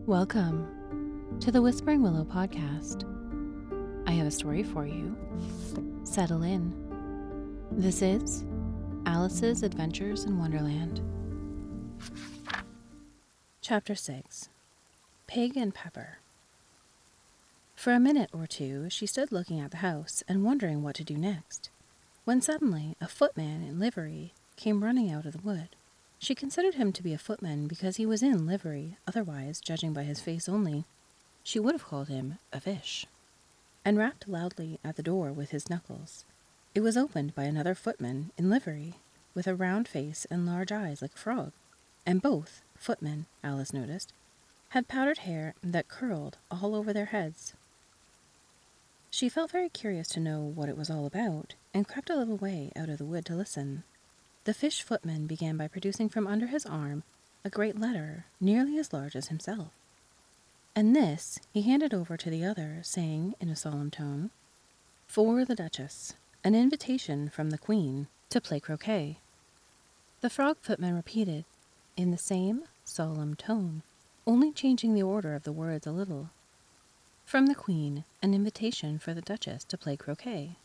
Welcome to the Whispering Willow Podcast. I have a story for you. Settle in. This is Alice's Adventures in Wonderland. Chapter 6. Pig and Pepper. For a minute or two, she stood looking at the house and wondering what to do next, when suddenly a footman in livery came running out of the wood. She considered him to be a footman because he was in livery, otherwise, judging by his face only, she would have called him a fish, and rapped loudly at the door with his knuckles. It was opened by another footman in livery, with a round face and large eyes like a frog, and both footmen, Alice noticed, had powdered hair that curled all over their heads. She felt very curious to know what it was all about, and crept a little way out of the wood to listen. The fish footman began by producing from under his arm a great letter nearly as large as himself, and this he handed over to the other, saying in a solemn tone, "For the Duchess, an invitation from the Queen to play croquet." The frog footman repeated, in the same solemn tone, only changing the order of the words a little, "From the Queen, an invitation for the Duchess to play croquet."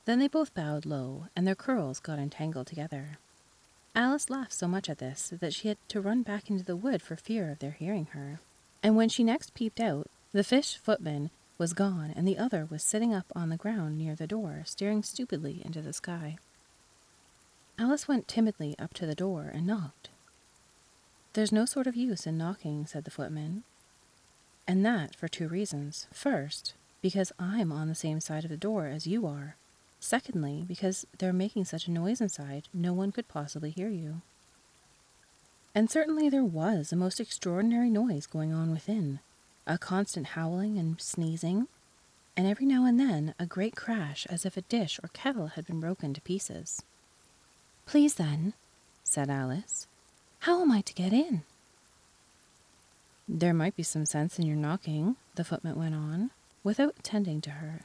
Then they both bowed low, and their curls got entangled together. Alice laughed so much at this that she had to run back into the wood for fear of their hearing her. And when she next peeped out, the fish footman was gone, and the other was sitting up on the ground near the door, staring stupidly into the sky. Alice went timidly up to the door and knocked. "There's no sort of use in knocking," said the footman, "and that for two reasons. First, because I'm on the same side of the door as you are. Secondly, because they're making such a noise inside, no one could possibly hear you." And certainly there was a most extraordinary noise going on within, a constant howling and sneezing, and every now and then a great crash as if a dish or kettle had been broken to pieces. "Please then," said Alice, "how am I to get in?" "There might be some sense in your knocking," the footman went on, without attending to her.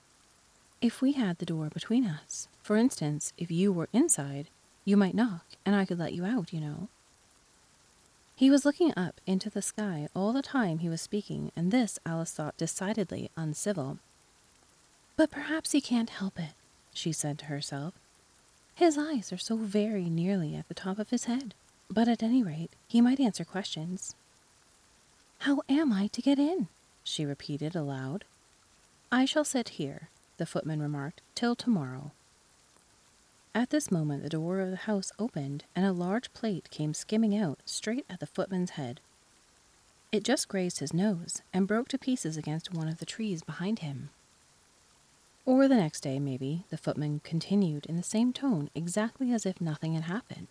"If we had the door between us, for instance, if you were inside, you might knock, and I could let you out, you know." He was looking up into the sky all the time he was speaking, and this Alice thought decidedly uncivil. "But perhaps he can't help it," she said to herself. "His eyes are so very nearly at the top of his head. But at any rate, he might answer questions." "How am I to get in?" she repeated aloud. "I shall sit here," the footman remarked, "till tomorrow." At this moment the door of the house opened, and a large plate came skimming out straight at the footman's head. It just grazed his nose, and broke to pieces against one of the trees behind him. Or the next day, maybe, the footman continued in the same tone, exactly as if nothing had happened.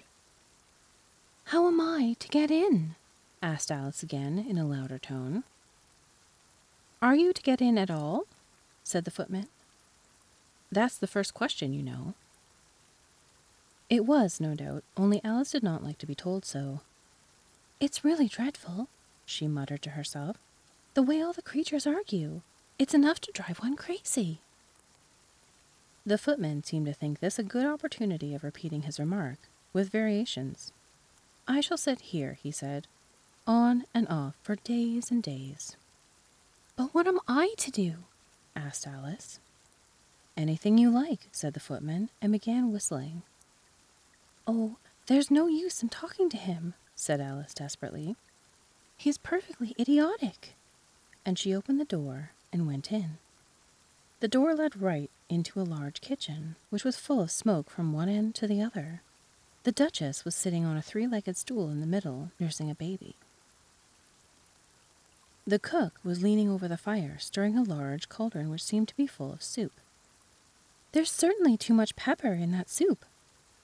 "How am I to get in?" asked Alice again in a louder tone. "Are you to get in at all?" said the footman. "That's the first question, you know." It was, no doubt, only Alice did not like to be told so. "It's really dreadful," she muttered to herself, "the way all the creatures argue. It's enough to drive one crazy." The footman seemed to think this a good opportunity of repeating his remark, with variations. "I shall sit here," he said, "on and off for days and days." "But what am I to do?" asked Alice. "Anything you like," said the footman, and began whistling. "Oh, there's no use in talking to him," said Alice desperately. "He's perfectly idiotic." And she opened the door and went in. The door led right into a large kitchen, which was full of smoke from one end to the other. The Duchess was sitting on a three-legged stool in the middle, nursing a baby. The cook was leaning over the fire, stirring a large cauldron which seemed to be full of soup. "There's certainly too much pepper in that soup,"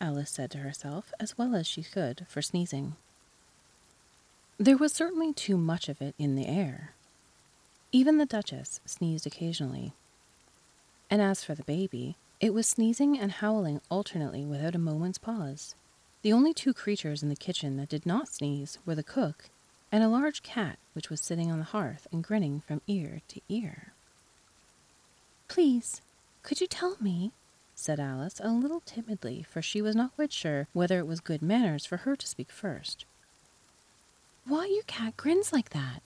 Alice said to herself, as well as she could, for sneezing. There was certainly too much of it in the air. Even the Duchess sneezed occasionally. And as for the baby, it was sneezing and howling alternately without a moment's pause. The only two creatures in the kitchen that did not sneeze were the cook and a large cat which was sitting on the hearth and grinning from ear to ear. "Please, could you tell me," said Alice a little timidly, for she was not quite sure whether it was good manners for her to speak first, "why your cat grins like that?"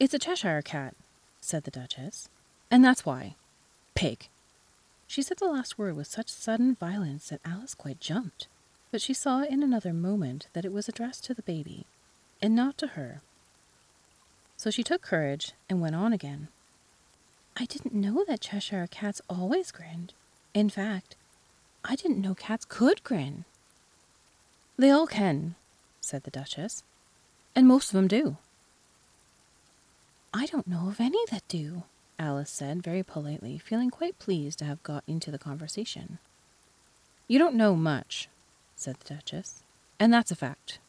"It's a Cheshire Cat," said the Duchess. "And that's why. Pig." She said the last word with such sudden violence that Alice quite jumped, but she saw in another moment that it was addressed to the baby, and not to her. So she took courage and went on again. "I didn't know that Cheshire Cats always grinned. In fact, I didn't know cats could grin." "They all can," said the Duchess, "and most of them do." "I don't know of any that do," Alice said very politely, feeling quite pleased to have got into the conversation. "You don't know much," said the Duchess, "and that's a fact."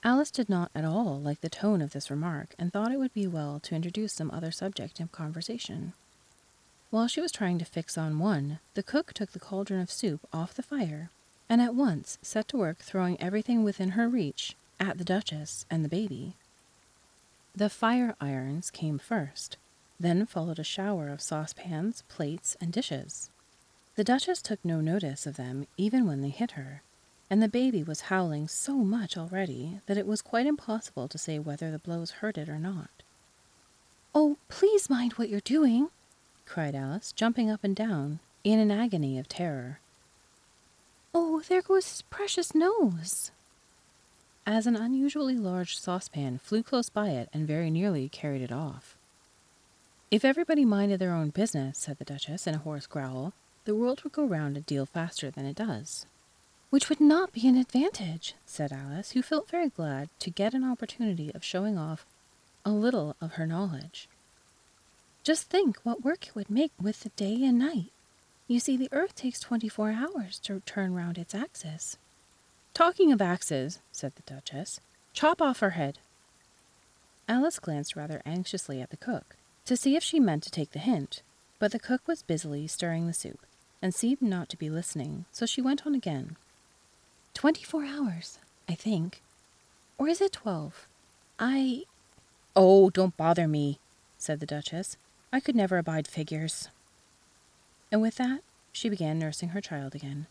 Alice did not at all like the tone of this remark and thought it would be well to introduce some other subject of conversation. While she was trying to fix on one, the cook took the cauldron of soup off the fire and at once set to work throwing everything within her reach at the Duchess and the baby. The fire irons came first, then followed a shower of saucepans, plates, and dishes. The Duchess took no notice of them even when they hit her, and the baby was howling so much already that it was quite impossible to say whether the blows hurt it or not. "Oh, please mind what you're doing," cried Alice, jumping up and down in an agony of terror. "Oh, there goes his precious nose!" As an unusually large saucepan flew close by it and very nearly carried it off. "If everybody minded their own business," said the Duchess in a hoarse growl, "the world would go round a deal faster than it does." "Which would not be an advantage," said Alice, who felt very glad to get an opportunity of showing off a little of her knowledge. "Just think what work it would make with the day and night. You see, the earth takes 24 hours to turn round its axis." "Talking of axes," said the Duchess, "chop off her head." Alice glanced rather anxiously at the cook, to see if she meant to take the hint, but the cook was busily stirring the soup, and seemed not to be listening, so she went on again. 24 hours, I think. Or is it 12? "Oh, don't bother me," said the Duchess. "I could never abide figures." And with that, she began nursing her child again,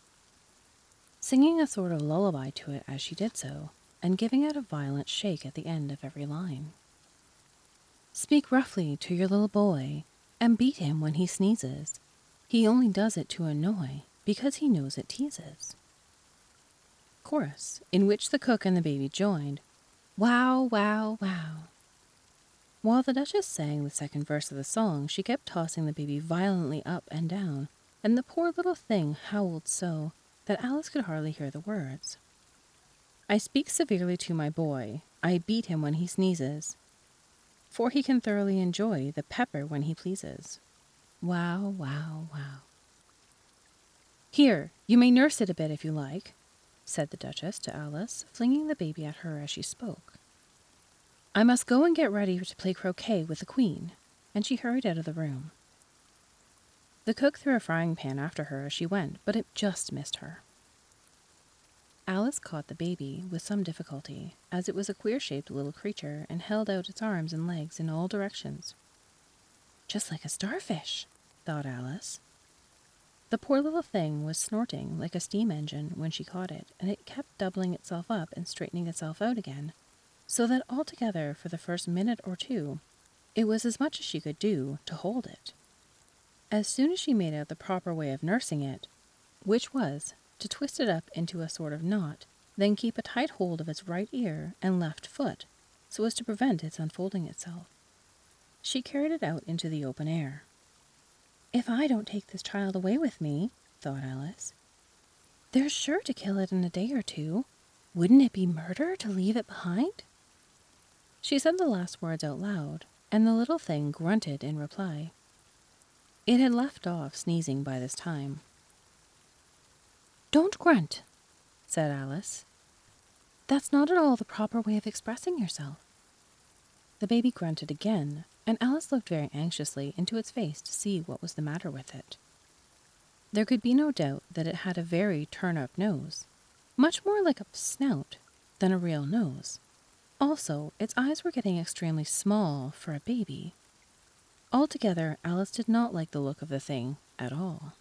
singing a sort of lullaby to it as she did so, and giving it a violent shake at the end of every line. "Speak roughly to your little boy, and beat him when he sneezes. He only does it to annoy, because he knows it teases." Chorus, in which the cook and the baby joined. Wow, wow, wow. While the Duchess sang the second verse of the song, she kept tossing the baby violently up and down, and the poor little thing howled so that Alice could hardly hear the words. "I speak severely to my boy, I beat him when he sneezes, for he can thoroughly enjoy the pepper when he pleases." Wow, wow, wow. "Here, you may nurse it a bit if you like," said the Duchess to Alice, flinging the baby at her as she spoke. "I must go and get ready to play croquet with the Queen," and she hurried out of the room. The cook threw a frying pan after her as she went, but it just missed her. Alice caught the baby with some difficulty, as it was a queer-shaped little creature and held out its arms and legs in all directions. "Just like a starfish," thought Alice. The poor little thing was snorting like a steam engine when she caught it, and it kept doubling itself up and straightening itself out again, so that altogether for the first minute or two, it was as much as she could do to hold it. As soon as she made out the proper way of nursing it, which was to twist it up into a sort of knot, then keep a tight hold of its right ear and left foot, so as to prevent its unfolding itself, she carried it out into the open air. "If I don't take this child away with me," thought Alice, "they're sure to kill it in a day or two. Wouldn't it be murder to leave it behind?" She said the last words out loud, and the little thing grunted in reply. It had left off sneezing by this time. "Don't grunt," said Alice. "That's not at all the proper way of expressing yourself." The baby grunted again, and Alice looked very anxiously into its face to see what was the matter with it. There could be no doubt that it had a very turn-up nose, much more like a snout than a real nose. Also, its eyes were getting extremely small for a baby. Altogether, Alice did not like the look of the thing at all.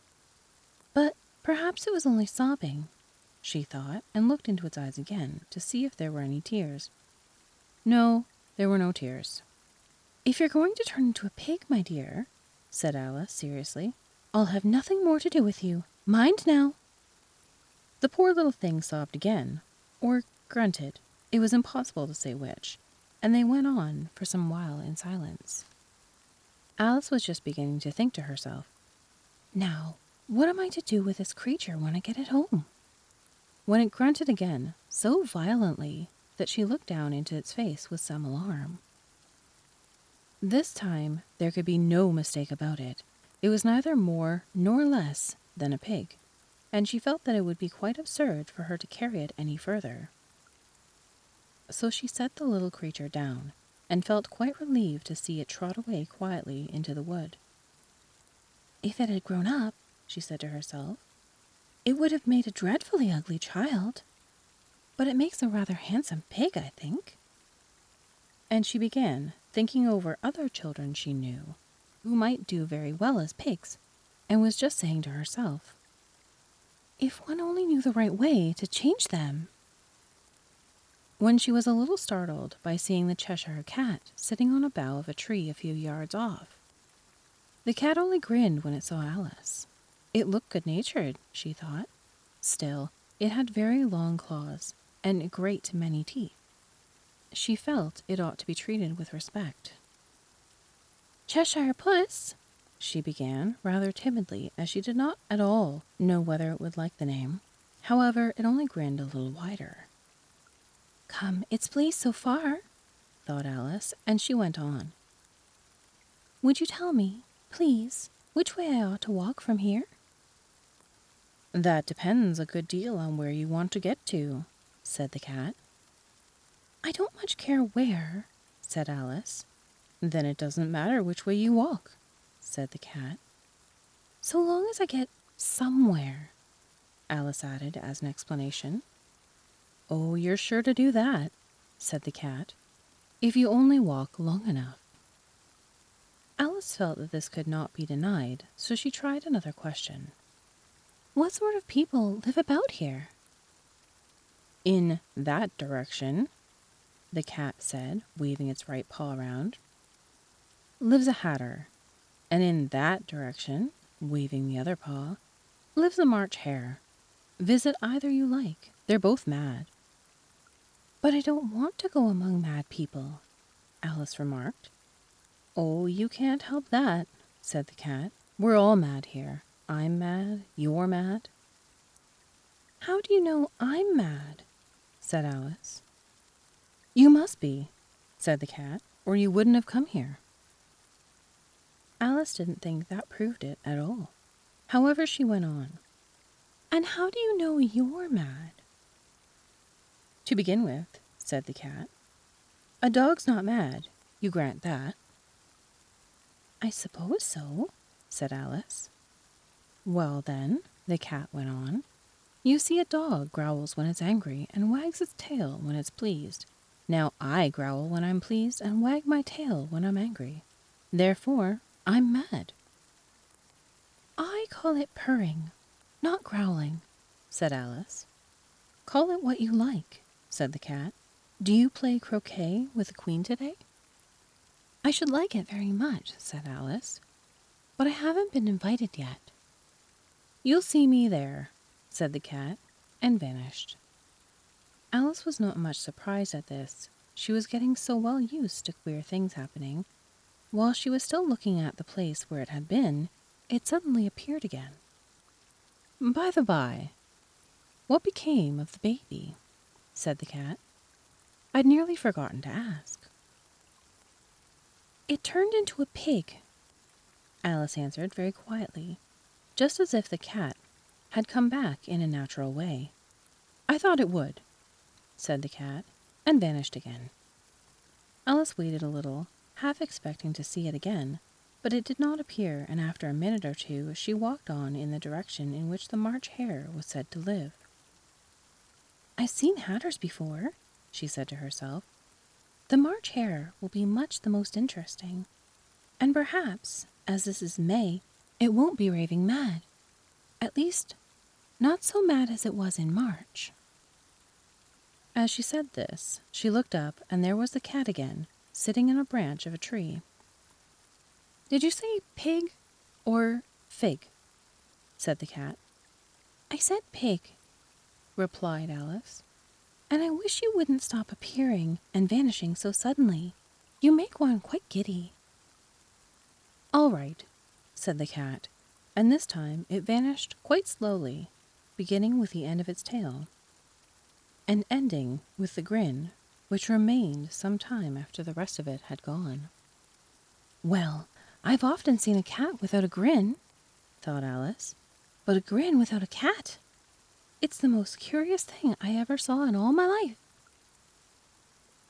But perhaps it was only sobbing, she thought, and looked into its eyes again to see if there were any tears. No, there were no tears. "If you're going to turn into a pig, my dear," said Alice seriously, "I'll have nothing more to do with you. Mind now!" The poor little thing sobbed again, or grunted. It was impossible to say which, and they went on for some while in silence. Alice was just beginning to think to herself, "Now, what am I to do with this creature when I get it home?" when it grunted again, so violently that she looked down into its face with some alarm. This time there could be no mistake about it. It was neither more nor less than a pig, and she felt that it would be quite absurd for her to carry it any further. So she set the little creature down, and felt quite relieved to see it trot away quietly into the wood. "If it had grown up," she said to herself, "it would have made a dreadfully ugly child. But it makes a rather handsome pig, I think." And she began thinking over other children she knew who might do very well as pigs, and was just saying to herself, "If one only knew the right way to change them," when she was a little startled by seeing the Cheshire Cat sitting on a bough of a tree a few yards off. The cat only grinned when it saw Alice. It looked good-natured, she thought. Still, it had very long claws and a great many teeth. She felt it ought to be treated with respect. "Cheshire Puss," she began, rather timidly, as she did not at all know whether it would like the name. However, it only grinned a little wider. "Come, it's pleased so far," thought Alice, and she went on. "Would you tell me, please, which way I ought to walk from here?" "That depends a good deal on where you want to get to," said the cat. "I don't much care where," said Alice. "Then it doesn't matter which way you walk," said the cat. "So long as I get somewhere," Alice added as an explanation. "Oh, you're sure to do that," said the cat, "if you only walk long enough." Alice felt that this could not be denied, so she tried another question. "What sort of people live about here?" "In that direction," the cat said, waving its right paw around, "lives a hatter, and in that direction," waving the other paw, "lives a March hare. Visit either you like. They're both mad." "But I don't want to go among mad people," Alice remarked. "Oh, you can't help that," said the cat. "We're all mad here. I'm mad, you're mad." "How do you know I'm mad?" said Alice. "You must be," said the cat, "or you wouldn't have come here." Alice didn't think that proved it at all. However, she went on. "And how do you know you're mad?" "To begin with," said the cat, "a dog's not mad. You grant that." "I suppose so," said Alice. "Well, then," the cat went on, "you see a dog growls when it's angry and wags its tail when it's pleased. Now I growl when I'm pleased and wag my tail when I'm angry. Therefore, I'm mad." "I call it purring, not growling," said Alice. "Call it what you like," said the cat. "Do you play croquet with the Queen today?" "I should like it very much," said Alice, "but I haven't been invited yet." "You'll see me there," said the cat, and vanished. Alice was not much surprised at this. She was getting so well used to queer things happening. While she was still looking at the place where it had been, it suddenly appeared again. "By the by, what became of the baby?" said the cat. "I'd nearly forgotten to ask." "It turned into a pig," Alice answered very quietly, just as if the cat had come back in a natural way. "I thought it would," said the cat, and vanished again. Alice waited a little, half expecting to see it again, but it did not appear, and after a minute or two she walked on in the direction in which the March hare was said to live. "I've seen hatters before," she said to herself. "The March hare will be much the most interesting. And perhaps, as this is May, it won't be raving mad. At least, not so mad as it was in March." As she said this, she looked up, and there was the cat again, sitting in a branch of a tree, Did you say pig or fig? Said the cat. I said pig, replied Alice. And I wish you wouldn't stop appearing and vanishing so suddenly. You make one quite giddy. All right, said the cat, and this time it vanished quite slowly, beginning with the end of its tail, and ending with the grin, which remained some time after the rest of it had gone. Well, I've often seen a cat without a grin, thought Alice, but a grin without a cat. It's the most curious thing I ever saw in all my life.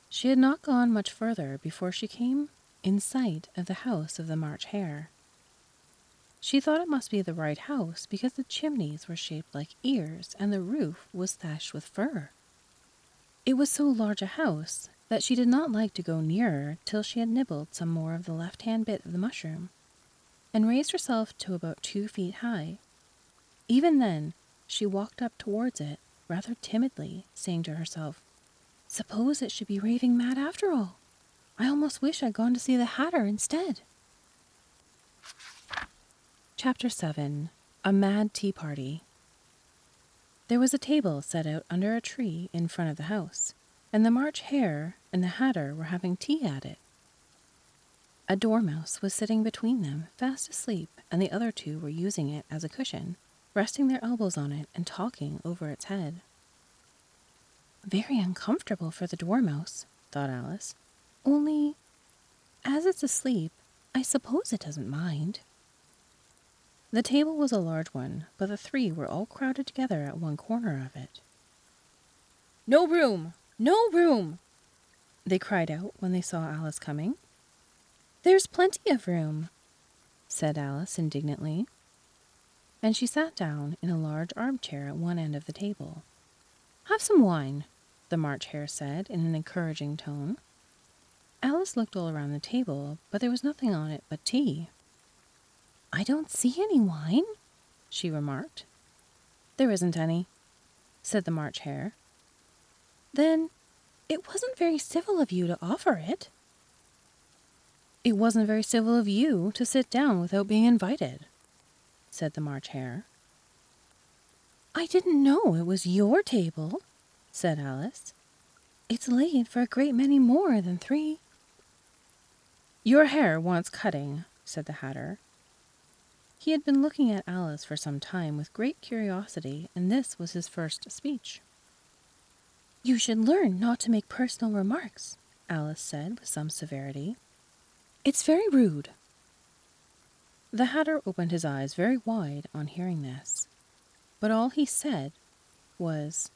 She had not gone much further before she came in sight of the house of the March Hare. She thought it must be the right house because the chimneys were shaped like ears and the roof was thatched with fur. It was so large a house that she did not like to go nearer till she had nibbled some more of the left-hand bit of the mushroom, and raised herself to about 2 feet high. Even then, she walked up towards it, rather timidly, saying to herself, Suppose it should be raving mad after all. I almost wish I'd gone to see the Hatter instead. Chapter 7. A Mad Tea Party. There was a table set out under a tree in front of the house, and the March Hare and the Hatter were having tea at it. A dormouse was sitting between them, fast asleep, and the other two were using it as a cushion, resting their elbows on it and talking over its head. Very uncomfortable for the dormouse, thought Alice. Only, as it's asleep, I suppose it doesn't mind. The table was a large one, but the three were all crowded together at one corner of it. No room! No room! They cried out when they saw Alice coming. There's plenty of room, said Alice indignantly, and she sat down in a large armchair at one end of the table. Have some wine, the March Hare said in an encouraging tone. Alice looked all around the table, but there was nothing on it but tea. I don't see any wine, she remarked. There isn't any, said the March Hare. Then it wasn't very civil of you to offer it. It wasn't very civil of you to sit down without being invited, said the March Hare. I didn't know it was your table, said Alice. It's laid for a great many more than 3. Your hair wants cutting, said the Hatter. He had been looking at Alice for some time with great curiosity, and this was his first speech. You should learn not to make personal remarks, Alice said with some severity. It's very rude. The Hatter opened his eyes very wide on hearing this, but all he said was,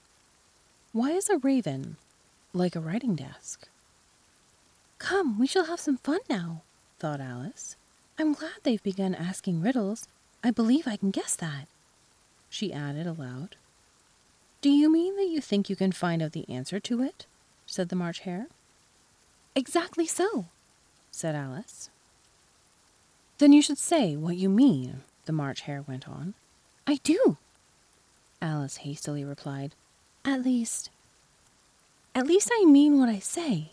Why is a raven like a writing desk? Come, we shall have some fun now, thought Alice. I'm glad they've begun asking riddles. I believe I can guess that, she added aloud. Do you mean that you think you can find out the answer to it? Said the March Hare. Exactly so, said Alice. Then you should say what you mean, the March Hare went on. I do, Alice hastily replied. At least I mean what I say.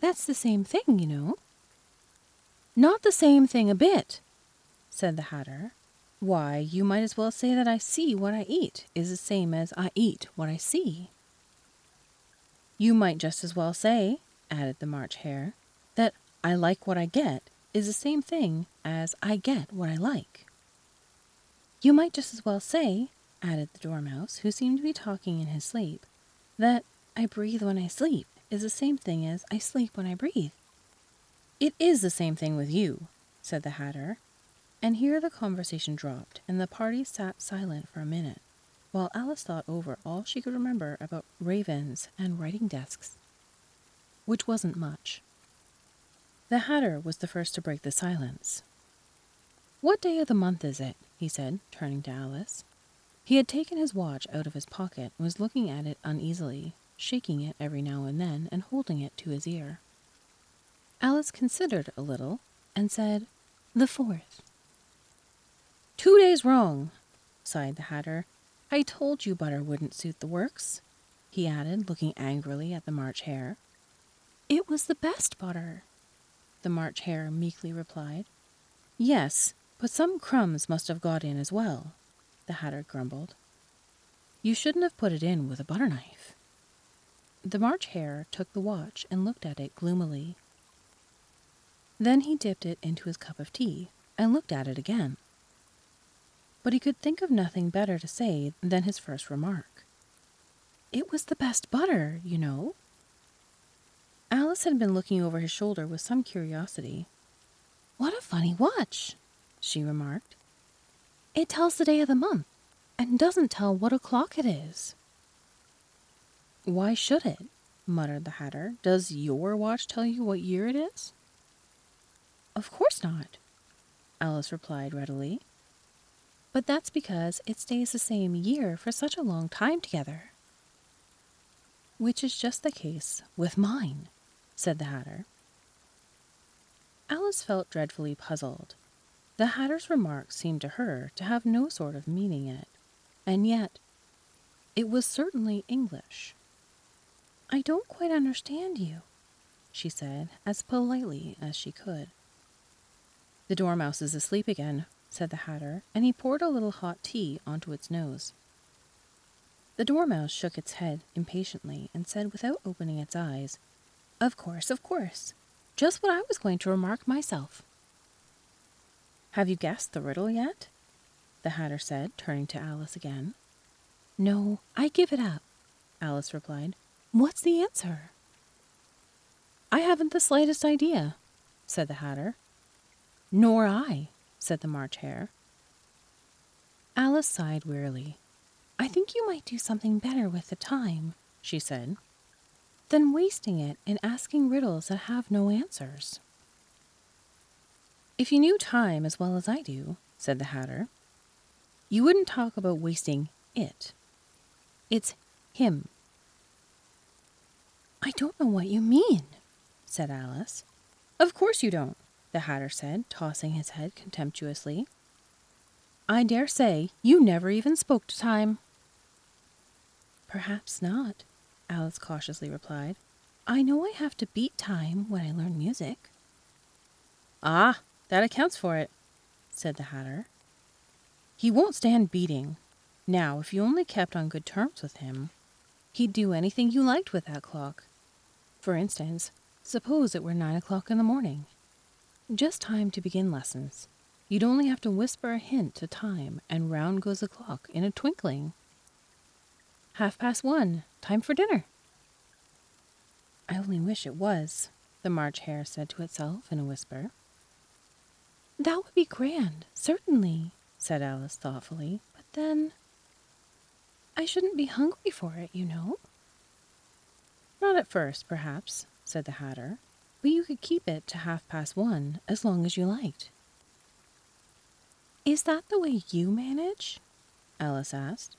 That's the same thing, you know. Not the same thing a bit, said the Hatter. Why, you might as well say that I see what I eat is the same as I eat what I see. You might just as well say, added the March Hare, that I like what I get is the same thing as I get what I like. You might just as well say, added the Dormouse, who seemed to be talking in his sleep, that I breathe when I sleep is the same thing as I sleep when I breathe. It is the same thing with you, said the Hatter, and here the conversation dropped, and the party sat silent for a minute, while Alice thought over all she could remember about ravens and writing desks, which wasn't much. The Hatter was the first to break the silence. What day of the month is it? He said, turning to Alice. He had taken his watch out of his pocket and was looking at it uneasily, shaking it every now and then and holding it to his ear. Alice considered a little and said, The 4th. 2 days wrong, sighed the Hatter. I told you butter wouldn't suit the works, he added, looking angrily at the March Hare. It was the best butter, the March Hare meekly replied. Yes, but some crumbs must have got in as well, the Hatter grumbled. You shouldn't have put it in with a butter knife. The March Hare took the watch and looked at it gloomily. Then he dipped it into his cup of tea and looked at it again. But he could think of nothing better to say than his first remark. It was the best butter, you know. Alice had been looking over his shoulder with some curiosity. What a funny watch, she remarked. It tells the day of the month and doesn't tell what o'clock it is. Why should it? Muttered the Hatter. Does your watch tell you what year it is? Of course not, Alice replied readily. But that's because it stays the same year for such a long time together. Which is just the case with mine, said the Hatter. Alice felt dreadfully puzzled. The Hatter's remark seemed to her to have no sort of meaning in it, and yet it was certainly English. I don't quite understand you, she said, as politely as she could. The Dormouse is asleep again, said the Hatter, and he poured a little hot tea onto its nose. The Dormouse shook its head impatiently and said without opening its eyes, Of course, just what I was going to remark myself. Have you guessed the riddle yet? The Hatter said, turning to Alice again. No, I give it up, Alice replied. What's the answer? I haven't the slightest idea, said the Hatter. Nor I, said the March Hare. Alice sighed wearily. I think you might do something better with the time, she said, than wasting it in asking riddles that have no answers. If you knew time as well as I do, said the Hatter, you wouldn't talk about wasting it. It's him. I don't know what you mean, said Alice. Of course you don't, the Hatter said, tossing his head contemptuously. I dare say you never even spoke to time. Perhaps not, Alice cautiously replied. I know I have to beat time when I learn music. Ah, that accounts for it, said the Hatter. He won't stand beating. Now, if you only kept on good terms with him, he'd do anything you liked with that clock. For instance, suppose it were 9 o'clock in the morning. Just time to begin lessons. You'd only have to whisper a hint to time, and round goes the clock in a twinkling. 1:30, time for dinner. I only wish it was, the March Hare said to itself in a whisper. That would be grand, certainly, said Alice thoughtfully, but then I shouldn't be hungry for it, you know. Not at first, perhaps, said the Hatter, but you could keep it to 1:30 as long as you liked. Is that the way you manage? Alice asked.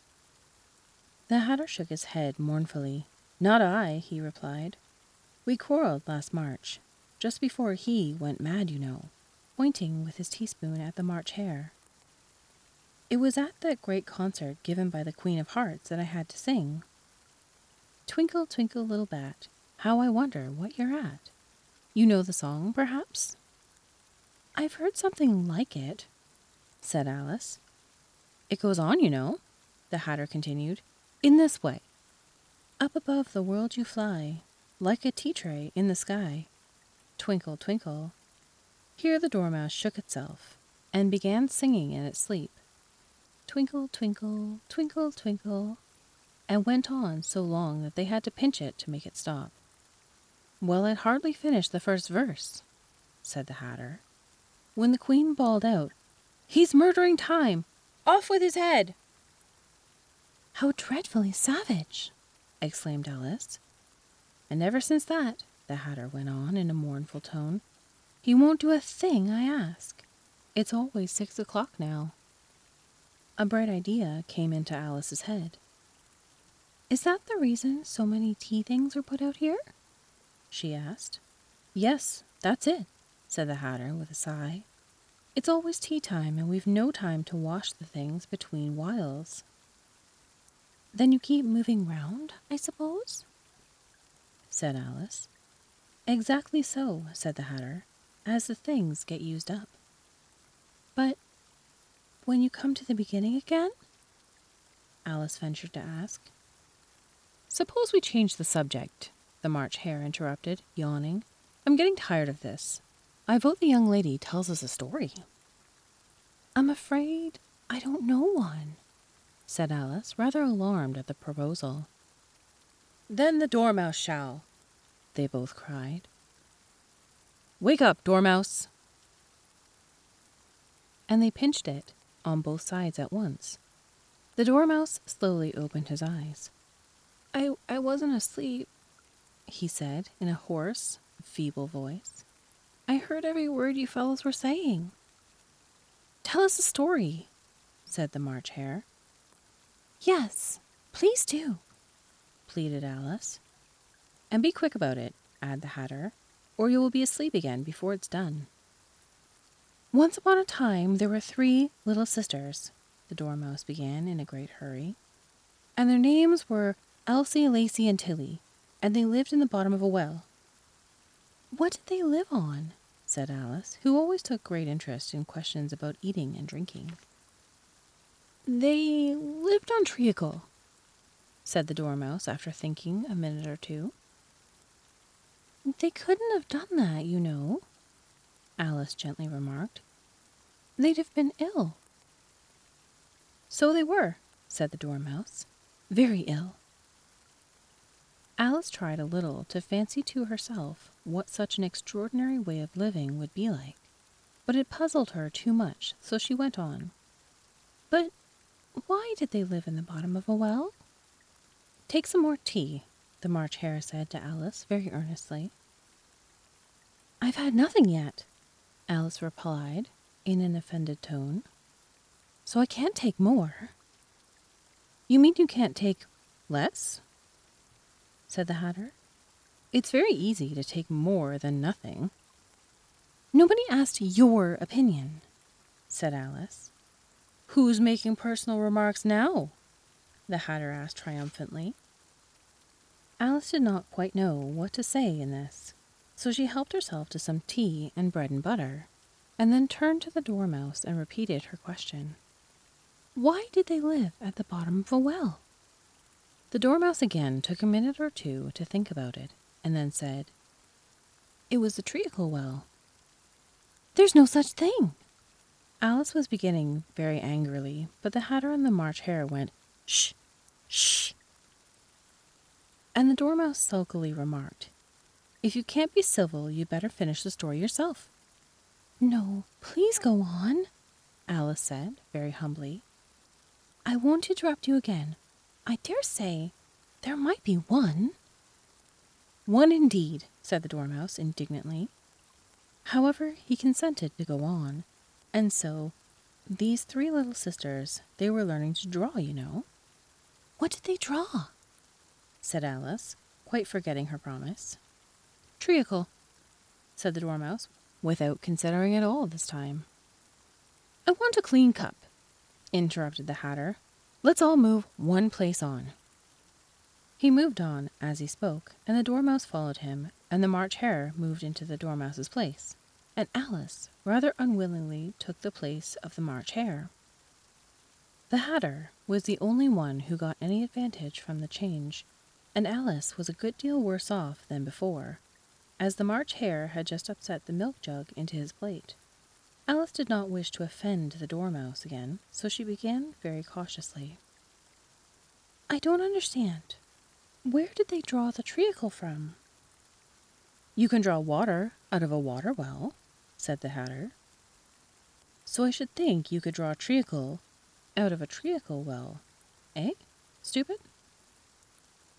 The Hatter shook his head mournfully. Not I, he replied. We quarreled last March, just before he went mad, you know, pointing with his teaspoon at the March Hare. It was at that great concert given by the Queen of Hearts that I had to sing. Twinkle, twinkle, little bat, how I wonder what you're at. You know the song, perhaps? I've heard something like it, said Alice. It goes on, you know, the Hatter continued, in this way. Up above the world you fly, like a tea tray in the sky. Twinkle, twinkle. Here the Dormouse shook itself, and began singing in its sleep. Twinkle, twinkle, twinkle, twinkle, and went on so long that they had to pinch it to make it stop. Well, I'd hardly finished the first verse, said the Hatter, when the Queen bawled out, He's murdering time! Off with his head! How dreadfully savage! Exclaimed Alice. And ever since that, the Hatter went on in a mournful tone, he won't do a thing I ask. It's always 6 o'clock now. A bright idea came into Alice's head. Is that the reason so many tea things are put out here? She asked. Yes, that's it, said the Hatter with a sigh. It's always tea time, and we've no time to wash the things between whiles. Then you keep moving round, I suppose? Said Alice. Exactly so, said the Hatter, as the things get used up. But when you come to the beginning again? Alice ventured to ask. Suppose we change the subject, the March Hare interrupted, yawning. I'm getting tired of this. I vote the young lady tells us a story. I'm afraid I don't know one, said Alice, rather alarmed at the proposal. Then the Dormouse shall, they both cried. Wake up, Dormouse! And they pinched it on both sides at once. The Dormouse slowly opened his eyes. I wasn't asleep, he said in a hoarse, feeble voice. I heard every word you fellows were saying. Tell us a story, said the March Hare. Yes, please do, pleaded Alice. And be quick about it, added the Hatter, or you will be asleep again before it's done. Once upon a time there were 3 little sisters, the Dormouse began in a great hurry, and their names were Elsie, Lacey, and Tilly, and they lived in the bottom of a well. What did they live on? Said Alice, who always took great interest in questions about eating and drinking. They lived on treacle, said the Dormouse after thinking a minute or two. They couldn't have done that, you know, Alice gently remarked. They'd have been ill. So they were, said the Dormouse, very ill. Alice tried a little to fancy to herself what such an extraordinary way of living would be like, but it puzzled her too much, so she went on. But why did they live in the bottom of a well? Take some more tea, the March Hare said to Alice very earnestly. I've had nothing yet, Alice replied in an offended tone. So I can't take more. You mean you can't take less? Said the Hatter. It's very easy to take more than nothing. Nobody asked your opinion, said Alice. Who's making personal remarks now? The Hatter asked triumphantly. Alice did not quite know what to say in this, so she helped herself to some tea and bread and butter, and then turned to the Dormouse and repeated her question. Why did they live at the bottom of a well? The Dormouse again took a minute or two to think about it, and then said, It was the treacle well. There's no such thing. Alice was beginning very angrily, but the Hatter and the March Hare went, Shh, shh. And the Dormouse sulkily remarked, If you can't be civil, you'd better finish the story yourself. No, please go on, Alice said, very humbly. I won't interrupt you again. I dare say there might be one. One indeed, said the Dormouse indignantly. However, he consented to go on, and so these 3 little sisters, they were learning to draw, you know. What did they draw? Said Alice, quite forgetting her promise. Treacle, said the Dormouse, without considering it all this time. I want a clean cup, interrupted the Hatter. Let's all move one place on. He moved on as he spoke, and the Dormouse followed him, and the March Hare moved into the Dormouse's place, and Alice rather unwillingly took the place of the March Hare. The Hatter was the only one who got any advantage from the change, and Alice was a good deal worse off than before, as the March Hare had just upset the milk jug into his plate. Alice did not wish to offend the Dormouse again, so she began very cautiously. I don't understand. Where did they draw the treacle from? You can draw water out of a water well, said the Hatter. So I should think you could draw treacle out of a treacle well, eh, stupid?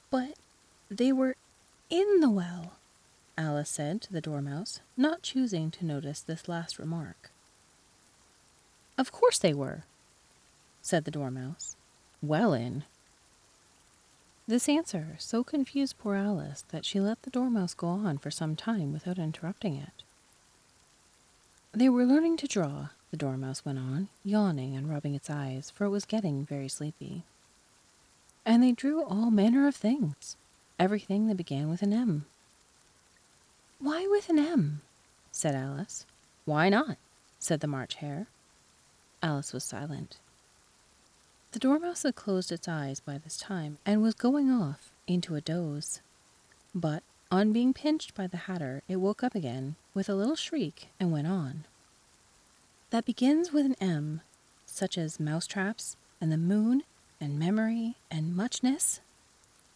But they were in the well, Alice said to the Dormouse, not choosing to notice this last remark. Of course they were, said the Dormouse. Well in. This answer so confused poor Alice that she let the Dormouse go on for some time without interrupting it. They were learning to draw, the Dormouse went on, yawning and rubbing its eyes, for it was getting very sleepy. And they drew all manner of things, everything that began with an M. Why with an M? Said Alice. Why not? Said the March Hare. Alice was silent. The Dormouse had closed its eyes by this time and was going off into a doze. But on being pinched by the Hatter, it woke up again with a little shriek and went on. That begins with an M, such as mousetraps and the moon and memory and muchness.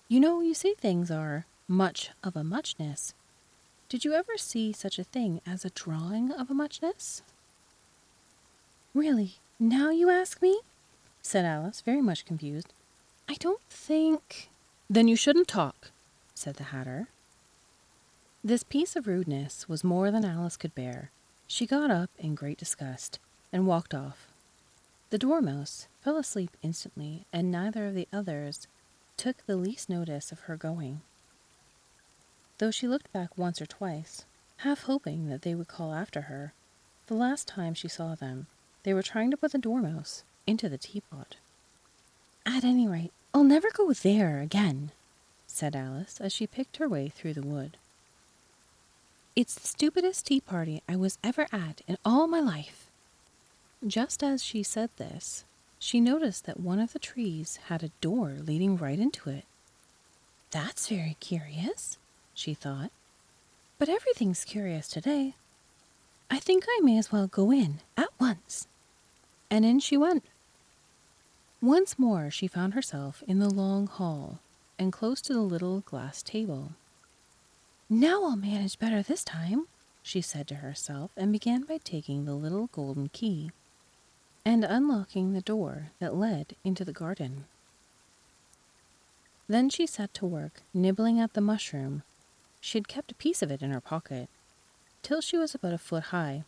You know, you say things are much of a muchness. Did you ever see such a thing as a drawing of a muchness? Really, now you ask me? Said Alice, very much confused. I don't think... Then you shouldn't talk, said the Hatter. This piece of rudeness was more than Alice could bear. She got up in great disgust and walked off. The Dormouse fell asleep instantly, and neither of the others took the least notice of her going, though she looked back once or twice, half hoping that they would call after her. The last time she saw them, they were trying to put the Dormouse into the teapot. At any rate, I'll never go there again, said Alice as she picked her way through the wood. It's the stupidest tea party I was ever at in all my life. Just as she said this, she noticed that one of the trees had a door leading right into it. That's very curious, she thought. But everything's curious today. I think I may as well go in at once. And in she went. Once more she found herself in the long hall and close to the little glass table. Now I'll manage better this time, she said to herself, and began by taking the little golden key and unlocking the door that led into the garden. Then she set to work nibbling at the mushroom. She had kept a piece of it in her pocket, till she was about a foot high.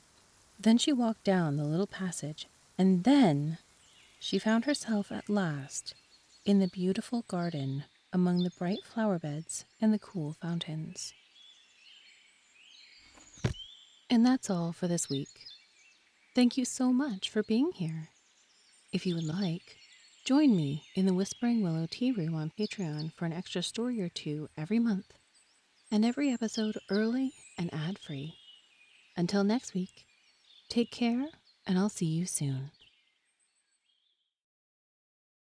Then she walked down the little passage, and then she found herself at last in the beautiful garden among the bright flower beds and the cool fountains. And that's all for this week. Thank you so much for being here. If you would like, join me in the Whispering Willow Tea Room on Patreon for an extra story or two every month, and every episode early and ad-free. Until next week, take care, and I'll see you soon.